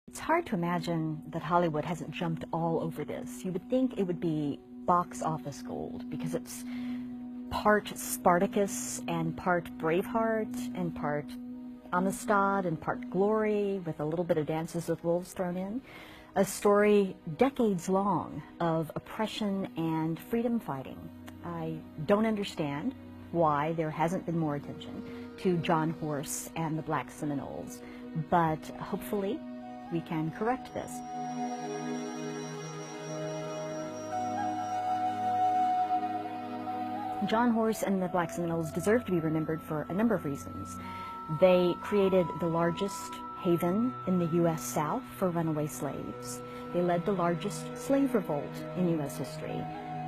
It's hard to imagine that Hollywood hasn't jumped all over this. You would think it would be box office gold because it's part Spartacus and part Braveheart and part Amistad and part Glory with a little bit of Dances with Wolves thrown in. A story decades long of oppression and freedom fighting. I don't understand why there hasn't been more attention to John Horse and the Black Seminoles, but hopefully we can correct this. John Horse and the Black Seminoles deserve to be remembered for a number of reasons. They created the largest haven in the U.S. South for runaway slaves. They led the largest slave revolt in U.S. history.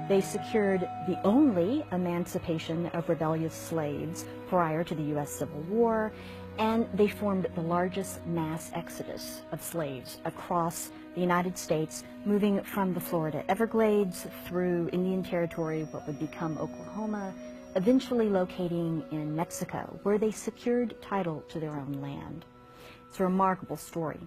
They secured the only emancipation of rebellious slaves prior to the U.S. Civil War, and they formed the largest mass exodus of slaves across the United States, moving from the Florida Everglades through Indian Territory, what would become Oklahoma, eventually locating in Mexico, where they secured title to their own land. It's a remarkable story.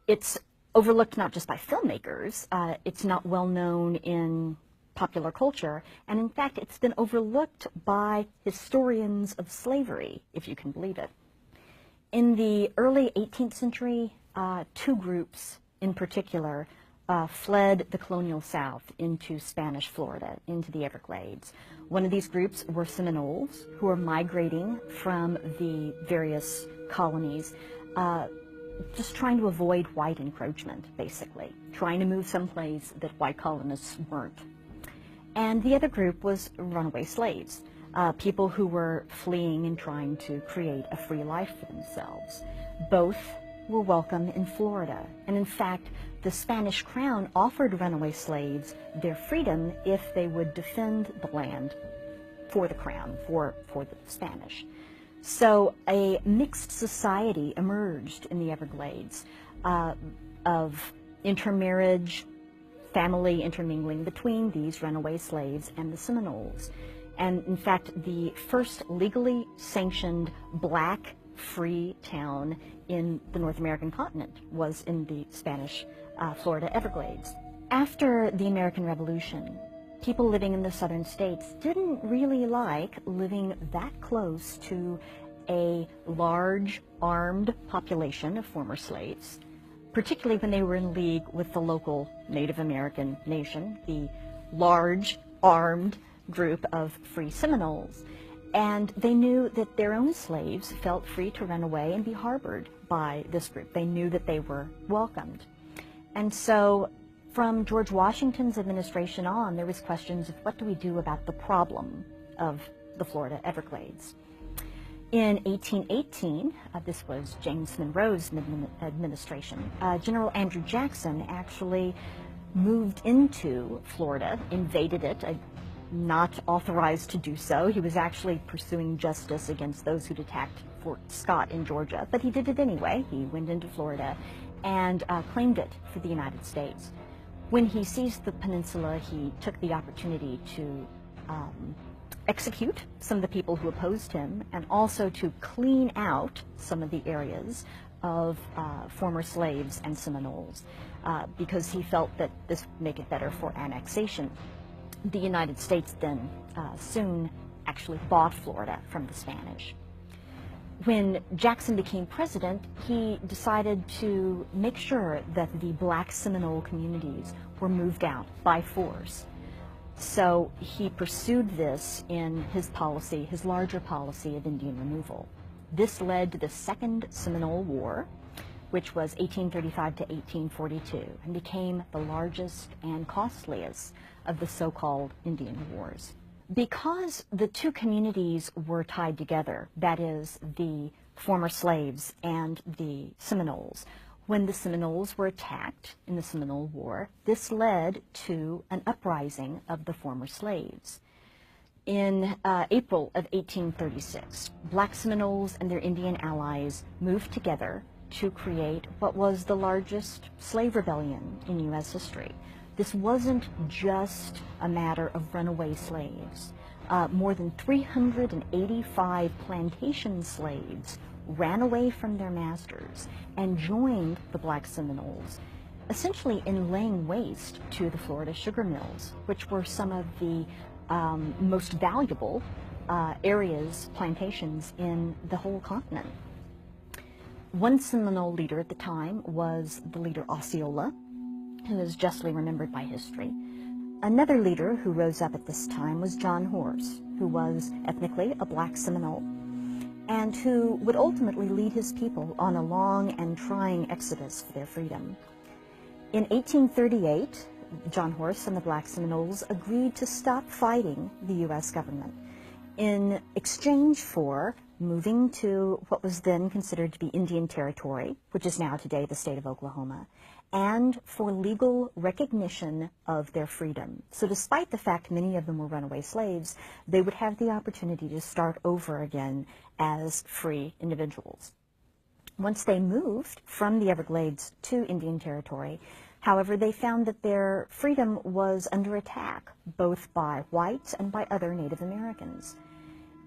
It's overlooked not just by filmmakers, it's not well known in popular culture, and in fact it's been overlooked by historians of slavery, if you can believe it. In the early 18th century, two groups in particular fled the colonial South into Spanish Florida, into the Everglades. One of these groups were Seminoles, who were migrating from the various colonies, just trying to avoid white encroachment, basically, trying to move someplace that white colonists weren't. And the other group was runaway slaves, people who were fleeing and trying to create a free life for themselves. Both were welcome in Florida, and in fact, the Spanish crown offered runaway slaves their freedom if they would defend the land for the crown, for the Spanish. So a mixed society emerged in the Everglades of intermarriage, family intermingling between these runaway slaves and the Seminoles. And in fact, the first legally sanctioned black free town in the North American continent was in the Spanish Florida Everglades. After the American Revolution, people living in the southern states didn't really like living that close to a large armed population of former slaves, particularly when they were in league with the local Native American nation, the large armed group of free Seminoles. And they knew that their own slaves felt free to run away and be harbored by this group. They knew that they were welcomed. And so from George Washington's administration on, there was questions of what do we do about the problem of the Florida Everglades. In 1818, this was James Monroe's administration, General Andrew Jackson actually moved into Florida, invaded it, not authorized to do so. He was actually pursuing justice against those who'd attacked Fort Scott in Georgia, but he did it anyway. He went into Florida and claimed it for the United States. When he seized the peninsula, he took the opportunity to execute some of the people who opposed him and also to clean out some of the areas of former slaves and Seminoles because he felt that this would make it better for annexation. The United States then soon actually bought Florida from the Spanish. When Jackson became president, he decided to make sure that the black Seminole communities were moved out by force. So he pursued this in his policy, his larger policy of Indian removal. This led to the Second Seminole War, which was 1835 to 1842, and became the largest and costliest of the so-called Indian Wars. Because the two communities were tied together, that is, the former slaves and the Seminoles, when the Seminoles were attacked in the Seminole War, this led to an uprising of the former slaves. In April of 1836, black Seminoles and their Indian allies moved together to create what was the largest slave rebellion in U.S. history. This wasn't just a matter of runaway slaves. More than 385 plantation slaves ran away from their masters and joined the Black Seminoles, essentially in laying waste to the Florida sugar mills, which were some of the most valuable areas, plantations in the whole continent. One Seminole leader at the time was the leader Osceola, who is justly remembered by history. Another leader who rose up at this time was John Horse, who was ethnically a Black Seminole, and who would ultimately lead his people on a long and trying exodus for their freedom. In 1838, John Horse and the Black Seminoles agreed to stop fighting the U.S. government in exchange for moving to what was then considered to be Indian Territory, which is now today the state of Oklahoma, and for legal recognition of their freedom. So despite the fact many of them were runaway slaves, they would have the opportunity to start over again as free individuals. Once they moved from the Everglades to Indian Territory, however, they found that their freedom was under attack, both by whites and by other Native Americans.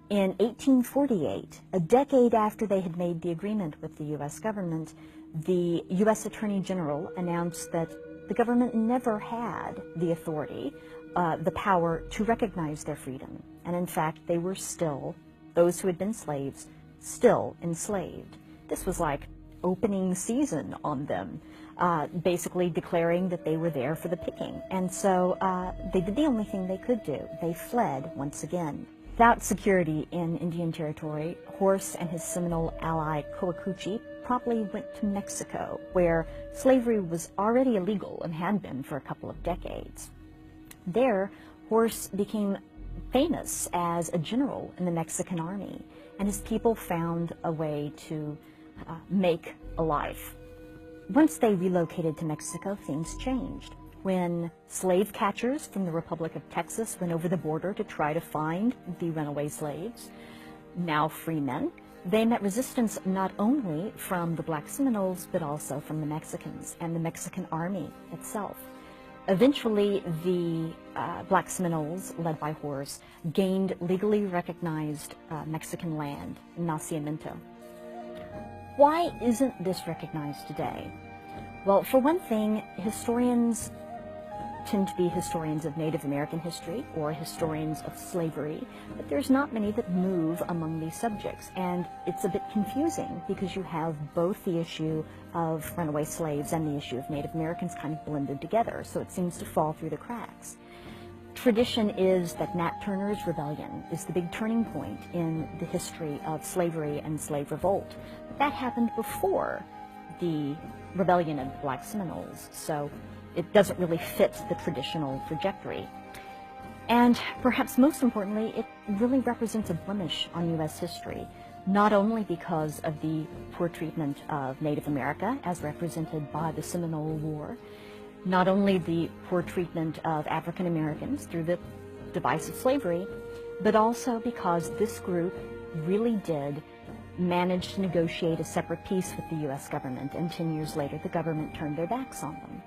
In 1848, a decade after they had made the agreement with the U.S. government, the U.S. Attorney General announced that the government never had the authority, the power to recognize their freedom. And in fact, they were still, those who had been slaves, still enslaved. This was like opening season on them, basically declaring that they were there for the picking. And so they did the only thing they could do. They fled once again. Without security in Indian Territory, Horse and his Seminole ally Coacuchi promptly went to Mexico, where slavery was already illegal and had been for a couple of decades. There, Horse became famous as a general in the Mexican army, and his people found a way to make a life. Once they relocated to Mexico, things changed. When slave catchers from the Republic of Texas went over the border to try to find the runaway slaves, now free men, they met resistance not only from the Black Seminoles, but also from the Mexicans and the Mexican army itself. Eventually, the Black Seminoles, led by Horse, gained legally recognized Mexican land, nacimiento. Why isn't this recognized today? Well, for one thing, historians tend to be historians of Native American history or historians of slavery, but there's not many that move among these subjects, and it's a bit confusing because you have both the issue of runaway slaves and the issue of Native Americans kind of blended together, so it seems to fall through the cracks. Tradition is that Nat Turner's rebellion is the big turning point in the history of slavery and slave revolt. But that happened before the rebellion of the Black Seminoles, so it doesn't really fit the traditional trajectory. And perhaps most importantly, it really represents a blemish on U.S. history, not only because of the poor treatment of Native America as represented by the Seminole War, not only the poor treatment of African Americans through the device of slavery, but also because this group really did manage to negotiate a separate peace with the U.S. government, and 10 years later the government turned their backs on them.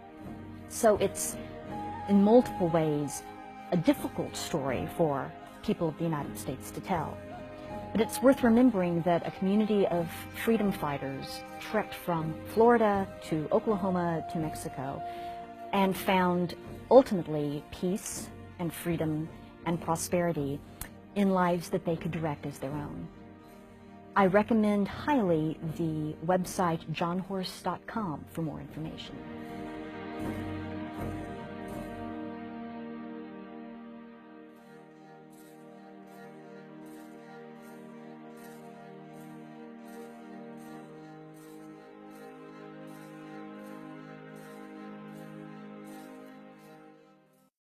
So it's, in multiple ways, a difficult story for people of the United States to tell. But it's worth remembering that a community of freedom fighters trekked from Florida to Oklahoma to Mexico and found ultimately peace and freedom and prosperity in lives that they could direct as their own. I recommend highly the website johnhorse.com for more information.